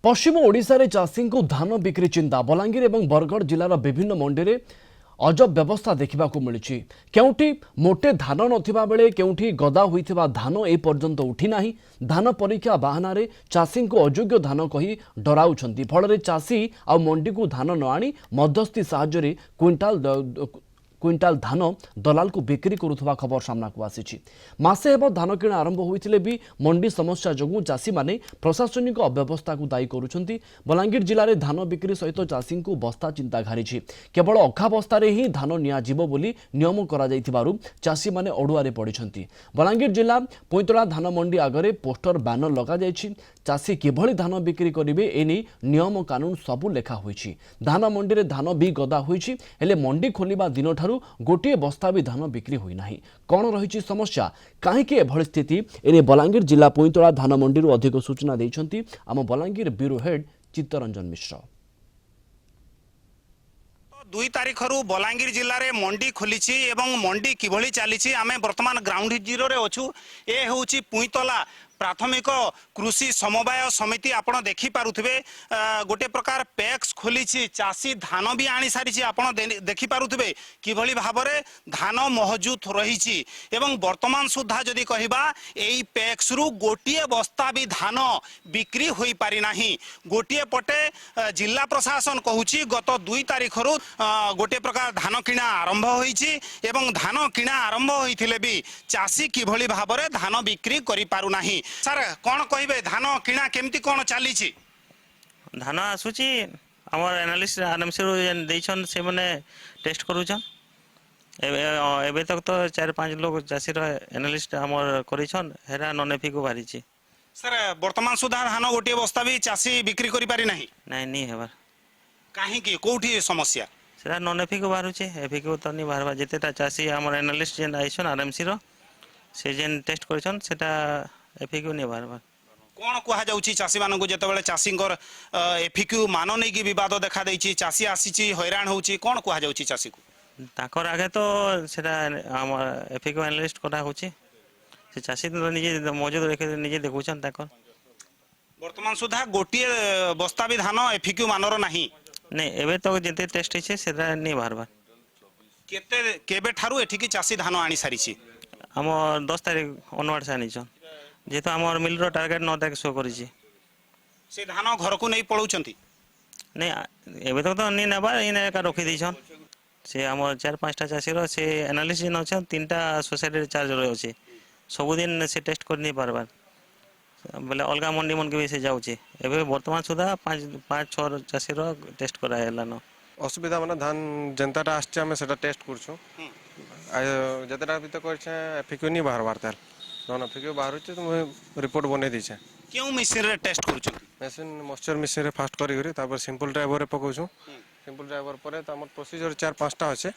पश्चिम ओडिशा रे चाषी को धान बिक्री चिंता बलांगीर और बरगढ़ जिलार विभिन्न मंडी में अजब व्यवस्था देखा मिली। केउठी मोटे धान नथिबा बेले केउठी गदा होइथिबा धान ए पर्यंत उठीना। धान परीक्षा बाहाना रे चाषी को अयोग्य धान कही डराउछंती। फल चाषी आ मंडी को धान न आनी मध्यस्थी साहाय्य क्विंटाल धान दलाल को बिक्री करुवा खबर सामना को आसी। मासे हेब धान किणा आरंभ होइथिले भी मंडी समस्या जोगु चाषी माने प्रशासनिक अव्यवस्था को दायी करुछंती। बलांगीर जिले में धान बिक्री सहित चाषी को बस्ता चिंता घारी। केवल अखा बस्तारे ही धान नियाजिबो बोली नियम करा जायथिबारु चाषी माने अडुआरे पड़िछंती। बलांगीर जिला पुईतला धान मंडी आगरे पोस्टर बैनर लगा जायछि। चाषी किभଳି धान बिक्री करिवे एनी नियम कानून सबु लेखा होइछि। धान मंडी रे धान भी गदा होइछि हेले मंडी खोलिबा दिन गोटे बस्ता भी धान बिक्री होई नाही। कौन रही समस्या कहीं एभली स्थिति एने बलांगीर जिला पुईतला धान मंडी अधिक सूचना देइछंती आम बलांगीर ब्यूरो हेड चित्तरंजन मिश्र। 2 तारिख रु बलांगीर जिले में मंडी खोली एवं मंडी किभली चली आम बर्तमान ग्राउंड जीरो रे अच्छु। ए होची पुईतला प्राथमिक कृषि समवाय समिति आपण देखि पारुथिबे गोटे प्रकार पैक्स खोली चाषी धान भी आनी सारी आपण देखि पारुथिबे किभली भाबरे धान महजूद रही एवं वर्तमान सुधा जदि कहिबा एई पैक्स रु गोटिए बस्ता भी धान बिक्री होई पारि नाही। गोटिए पटे जिला प्रशासन कहूची गत 2 तारिख रु गोटे प्रकार धान किणा आरंभ होईची एवं धान किणा आरंभ होइथिले भी चाषी किभली भाबरे धान बिक्री करि पारु नाही। सर कौन कहे धान किणा केमती कौन चली धान आसूची आमर एनालिस्ट आरएमसी देछन से माने टेस्ट करूछन। एबे तक तो 4-5 लोग चाषी एनालिस्ट आमर करिछन हेरा ननेफी को बारीची। सर वर्तमान सुधा धान गोटे बस्ता भी चाषी बिक्री करि पारि नाही। नहीं हेबार काहे की कोठी समस्या सेरा ननेफी को बारुचे एफी को तो नहीं बारबा जेतेटा चाषी आमर एनालिस्ट जेन आइछन आरएमसी रो से जेन टेस्ट करिछन सेटा एफिक्यू नहीं बार बार कौन कह जाउची चाषी मानक जेतेबेले चाषींकर एफिक्यू मान नहीं कि विवाद देखा देछि चाषी आसीची हैरान होउची कौन कह जाउची चाषी को ताकर आगे तो सेटा हमर एफिक्यू एनालिस्ट करा होची से चाषी तो निजे मौजूद रखे निजे देखुछन ताकर वर्तमान सुधा गोटिए बस्ता भी धान एफिक्यू मानर नाही। नहीं एबे तो जेते टेस्ट हिचे सेटा नहीं बार बार केते केबे ठारू एठी की चाषी धान आनी सारीची हम 10 तारिख ऑनवर्ड से आनीछन जेतो हमर मिल रो टारगेट 9 तारिख शो करिछि से धान घर को नहीं पळौचंती नहीं एबे तो नहीं नेबा इने का रखि दैछन से हमर 4-5टा चाषी रो से एनालिसिस न छ 3टा सोसाइटी चार्ज रो अछि सब दिन से टेस्ट कर नहीं पारबार बोले अलगा मंडी मन के भी से जाउछि एबे वर्तमान सुधा 5-6 चाषी रो टेस्ट करा हेलानो असुविधा माने धान जनताटा आछे हम सेटा टेस्ट करछु जतरा भी तो करछे एफिक्यू नहीं बाहर बारताल नन एफिक्यू बाहर छ तो रिपोर्ट बने दी छे क्यों मशीन रे टेस्ट करछु मशीन मॉइस्चर मशीन रे फास्ट करी करी तापर सिंपल ड्राइवर रे पकोछु सिंपल ड्राइवर परे त हमर प्रोसीजर 4-5टा अछि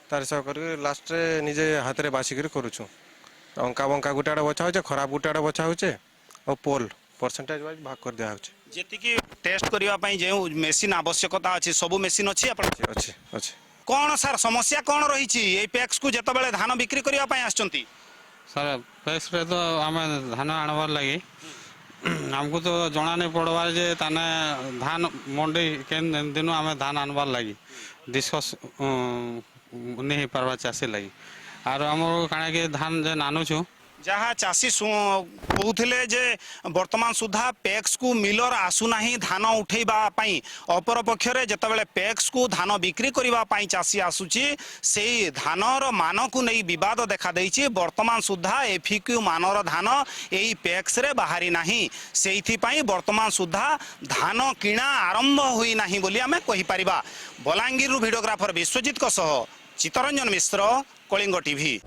तार सब करी लास्ट रे निजे हाथ रे बासी करी करूछु अंका बंका गुटाडा बचा होचे खराब गुटाडा बचा होचे और पोल परसेंटेज वाइज भाग कर दिया होचे जेति की टेस्ट करिवा पई जे मशीन आवश्यकता अछि सब मशीन अछि अपन अछि कौन सर समस्या कौन रही ये पैक्स को जिते धान बिक्री करने आसचंती सर पैक्स रे तो आम धान आणबार लगी आमको तो जना नहीं पड़वार जे ताने धान मंडी केन दिन आम धान आणबार लगी डिस्कस नहीं पारबा चाषी लगी आर आम काना के धान जे आनुछु जहाँ चाषी कहते जे वर्तमान सुधा पैक्स को मिलर आसुना धान उठेबा पई अपर पक्षरे जेतेबेले पैक्स को धान बिक्री करिबा पई चाषी आसुची से धानर मान को नहीं विवाद देखा देइछि। वर्तमान सुधा एफिक्यू मानर धान एई पैक्स रे बाहरी नाही सेइथि पई वर्तमान सुधा धान किणा आरंभ होई नाही बोली आमे कहि परिबा। बलांगीर वीडियोग्राफर विश्वजीत को सह चित्तरंजन मिश्र, कलिंग टीवी।